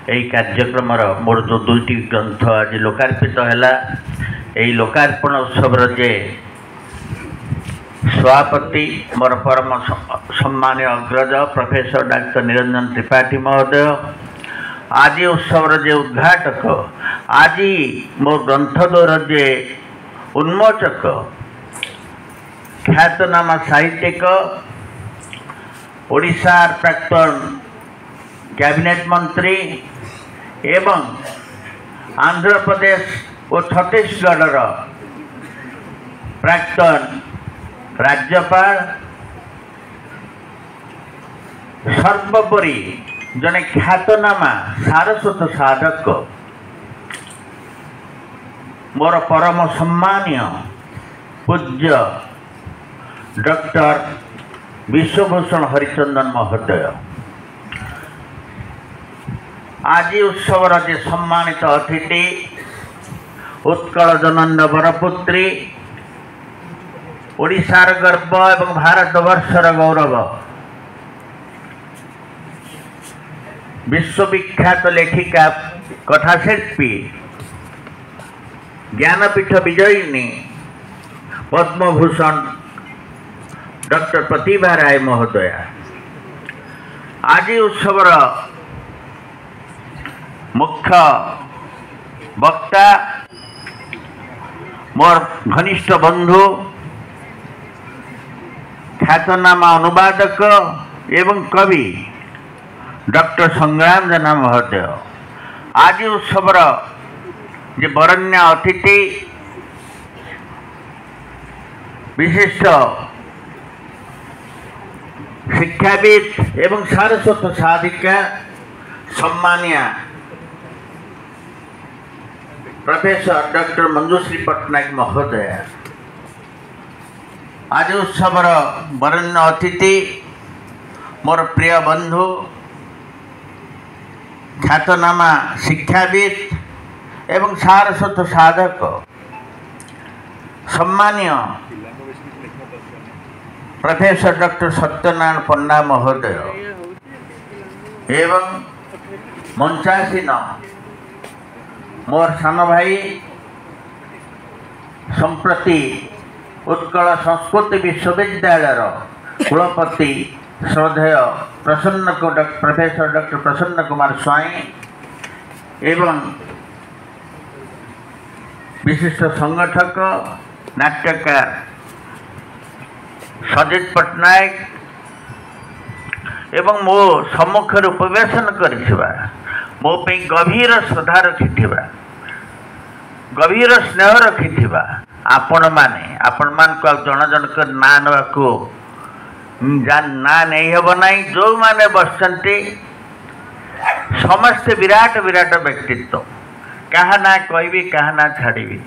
यही कार्यक्रम मोर जो दुईटी ग्रंथ आज लोकार्पित है यही लोकार्पण उत्सव जे सभापति मोर परम सम्मानीय अग्रज प्रोफेसर डॉक्टर निरंजन त्रिपाठी महोदय आज उत्सव जे उद्घाटक आज मोर ग्रंथ दौर जे उन्मोचक ख्यातनामा साहित्यिक ओडिशार प्राक्तन कैबिनेट मंत्री एवं आंध्र प्रदेश और छत्तीसगढ़ प्राक्तन राज्यपाल सर्वोपरि जने ख्यातनामा सारस्वत साधक मोर परम सम्मानीय पूज्य डॉक्टर विश्वभूषण हरिचंदन महोदय आज उत्सव जे सम्मानित अतिथि उत्कल जनंद बरपुत्री ओडिशार गर्व एवं भारतवर्षर गौरव विश्वविख्यात लेखिका कथाशिल्पी ज्ञानपीठ विजयिनी पद्मभूषण डॉक्टर प्रतिभा राय महोदय आज उत्सवर मुख्य वक्ता मोर घनिष्ठ बंधु ख्यातनामा अनुवादक एवं कवि डॉक्टर संग्राम जेना महोदय आज उत्सवर जे बरण्य अतिथि विशिष्ट शिक्षाविद एवं सारस्वत साधिका सम्मानिया प्रोफेसर डॉक्टर मंजुश्री पट्टनायक महोदय आज उत्सवर वरण्य अतिथि मोर प्रिय बंधु ख्यातनामा शिक्षाविद एवं सारस्वत साधक सम्मानीय प्रोफेसर डॉक्टर सत्यनारायण पंडा महोदय एवं मंचासीन मोर सान भाई संप्रति उत्कल संस्कृत विश्वविद्यालय कुलपति श्रद्धेय प्रसन्न प्रोफेसर डॉक्टर प्रसन्न कुमार स्वाई एवं विशिष्ट संगठक नाट्यकार सजित पट्टनायक एवं मो सम्मुख उपवेशन करिथिबा मो पे गभीर श्रद्धा रखिथिबा गभीर स्नेह रखिथिबा आपण मान को जन जनक ना नवाको ना नहीं हेब नाई जो माने बसचंती समस्त विराट विराट व्यक्तित्व कहा ना कहबी कहा ना छाड़बी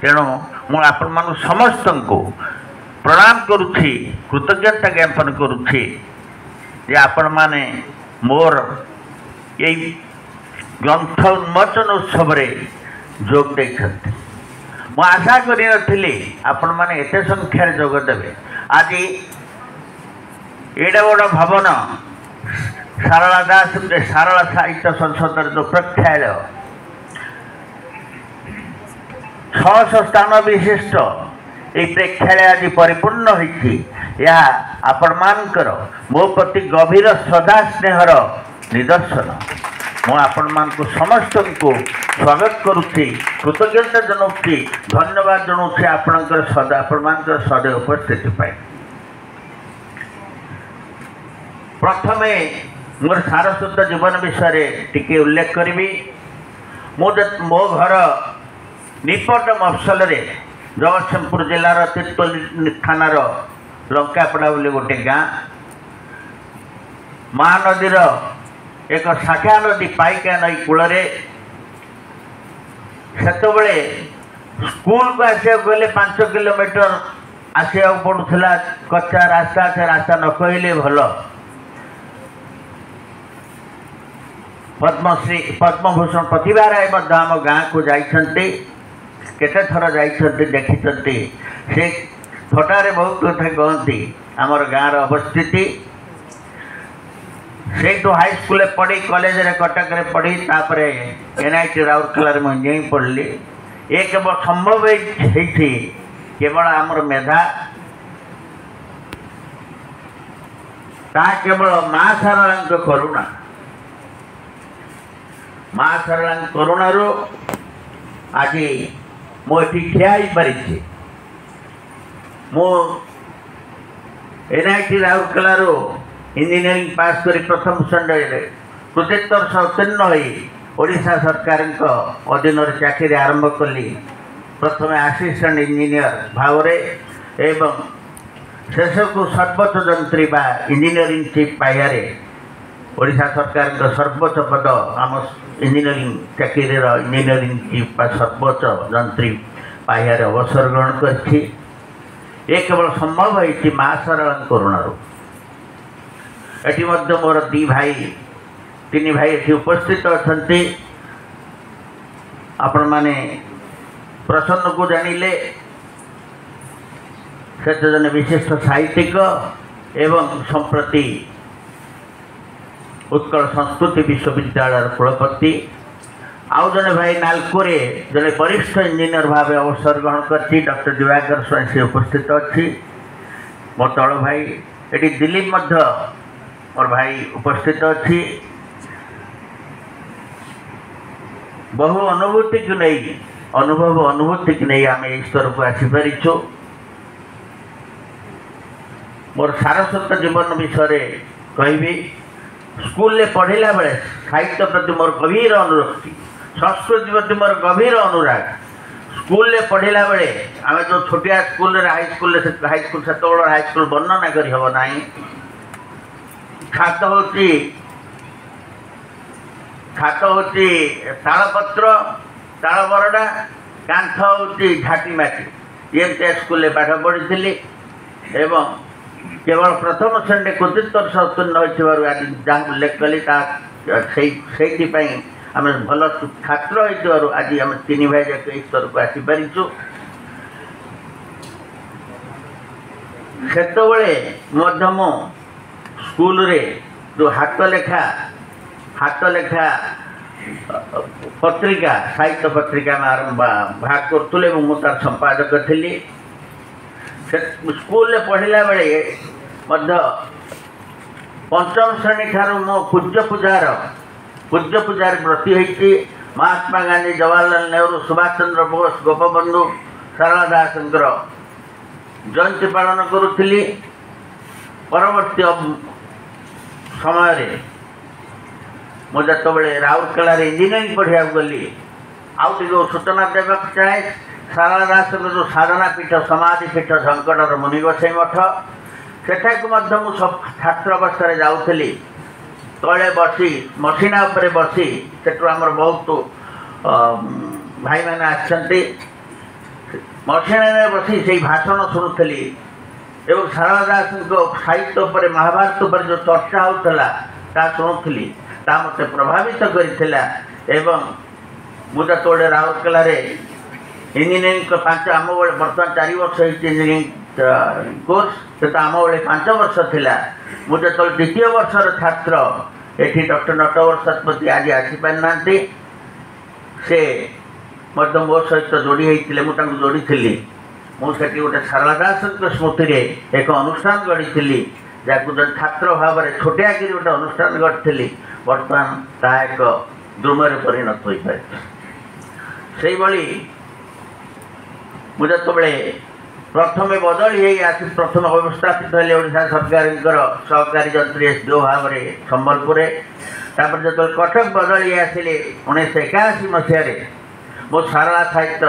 तेणु मु आपण मान समस्त को प्रणाम करुछि कृतज्ञता ज्ञापन करुछि जे आपण माने मोर यही ग्रंथ उन्मोचन उत्सव रे जोग देछथि मु आशा करि नथिली आपण माने एते संख्या रे जोग देबे आज एडा बड़ भवन सारला दास सारला साहित्य संसद जो प्रेक्षालय 600 स्थान विशिष्ट ये प्रेक्षालय आज परिपूर्ण होती आपण मानकर मो प्रति गभीर श्रद्धा स्नेहर निदर्शन मु आपण मान को समस्त को स्वागत करुच्ची कृतज्ञता जनाऊँगी धन्यवाद जनाऊँगी आपणकर सदा आपण मानकर सदैव उपस्थिति पाई प्रथमे मोर सारस्वत जीवन विषय टिके उल्लेख करी मो घर निपट मफसल जगतसिंहपुर जिलार तिर्तोल थानार लंकापड़ा बोले गोटे गाँ महानदीर एक शाखा नदी पाइका नई कूल से स्कूल को आसा गले 5 किलोमीटर आसा पड़ूला कच्चा रास्ता से रास्ता न कहले भल पद्मश्री पद्मभूषण प्रतिभा राय आम गाँ को जाते केते थर जाइछन्ति देखिछन्ति से थटारे बहुत कथा कहती आमर गाँर अवस्थिति से हाईस्कूल पढ़ी कॉलेज रे कटक रे पढ़ी तापर एनआईटी राउरकेला रे इंजीनियरिंग पढ़ली। ये केवल संभव होती केवल आमर मेधा ता केवल माँ सारला करुणा माँ सारला करुणार आज मुझे ठिया पारि मु एनआईटी राउरकेला इंजीनियरिंग पास कर प्रथम श्रेणी कृतित्वर उत्तीर्ण ओडिशा सरकार अधीन चाकरी आरंभ कली प्रथम असिस्टेंट इंजीनियर भाव एवं शेष को सर्वोच्च जंत्री बा इंजीनियरिंग चीफ पाइबारे ओडिशा सरकार सर्वोच्च पद आम इंजीनियरिंग चाकरी इंजीनियरिंग चीफ बा सर्वोच्च जंत्री पाइबारे अवसर ग्रहण कर केवल संभव होती माँ सारला करुणार। एटी मध्य मोर दी भाई तीन भाई ये उपस्थित अच्छा आपण माने प्रसन्न को जानिले से जन विशिष्ट साहित्यिक एवं संप्रति उत्कल संस्कृति विश्वविद्यालय कुलपति आउ जने भाई नालकोरे जने वरिष्ठ इंजीनियर भाव अवसर ग्रहण करछि डॉक्टर दिवाकर स्वयं से उपस्थित अच्छी मोर तल भाई एटी दिलीप मध्य मोर भाई उपस्थित अच्छी बहु अनुभूति को नहीं अनुभूति को नहीं आम स्तर को आसीपारिछु। मोर सारस्वत जीवन विषय कहबी स्कूल ले पढ़ला बेले साहित्य प्रति मोर गभीर अनुरक्ति संस्कृति प्रति मोर गभीर अनुराग स्कूल ले पढ़ला बेले आम जो छोटिया स्कूल हाईस्कूल से हाईस्कूल वर्णना कर हम ना खात होती तालपत्र ताल बरडा कांथ होती झाटी माटी ये स्कूल पाठ पढ़ी एवं केवल प्रथम श्रेणी कृतित्वर उत्तीर्ण जहाँ उल्लेख कली आम भल छात्र हो आज आम तीन भाई जाक स्तर को आसीपारिछु। सेतबेले मु स्कूल रे जो हाथ लेखा पत्रिका साहित्य पत्रिका में आरंभ भाग करुले मुझे संपादक थी स्कूल पढ़ला बेले पंचम श्रेणी ठार मो पूज्य पूजार व्रती होती महात्मा गांधी जवाहरलाल नेहरू सुभाष चंद्र बोस गोपबंधु सारला दास जयंती पालन करुली। परवर्ती समय मुझे राउरकेला इंजीनियरिंग पढ़ा गली आउ सूचना देवाक चाहे सारला दास जो साधना पीठ समाधि पीठ झंकटर मुनि गोसाई मठ सेठाकु छात्र अवस्था जाऊली तले बसी मसीना उपरे बसी सेठू आमर बहुत भाई मैंने आछंती मसीना बसी से भाषण शुणुली एवं सारला दास साहित्य पर महाभारत पर जो चर्चा होता ता शुणुली ता मत प्रभावित करथिला एवं मुझे तोड़े राउरकेला इंजीनियरिंग 5 आम बड़े बर्तमान 4 वर्ष इंजीनियरिंग कोर्स से तो आम बड़े 5 वर्ष थिला मुझे तो द्वितीय वर्षर छात्र एठी डॉक्टर नटवर शतपथी आज आसीपार ना से मो सहित जोड़ी होते मुझे जोड़ी थी मुझे गोटे सारला दास स्मृति रे एक अनुष्ठान गढ़ी जहाँ जो छात्र भाव में छोटिया कि गोटे अनुष्ठान गढ़ी बर्तमान ता एक द्रुमरे परिणत हो पारे से मुझे तो प्रथम बदली आसी प्रथम व्यवस्थापित हेले ओडिशा सरकार सहकारी जंत्री एसडीओ भाव में संबलपुर तापर जो कटक बदली आसिले 1981 मसीह मो सारला साहित्य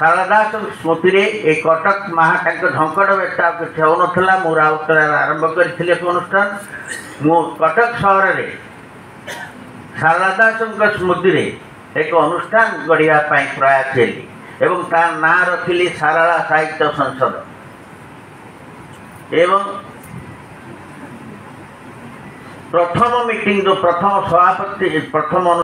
सारला दास स्मृति रे एक कटक महा झंकट बेटा किसी हो ना मु राउरकेला आरंभ करी अनुष्ठान मु कटक सहर में सारला दास स्मृति रे एक अनुष्ठान गढ़ा प्रयास हेली एवं तार ना रखिली सारला साहित्य संसद एवं प्रथम मीटिंग जो प्रथम सभापति प्रथम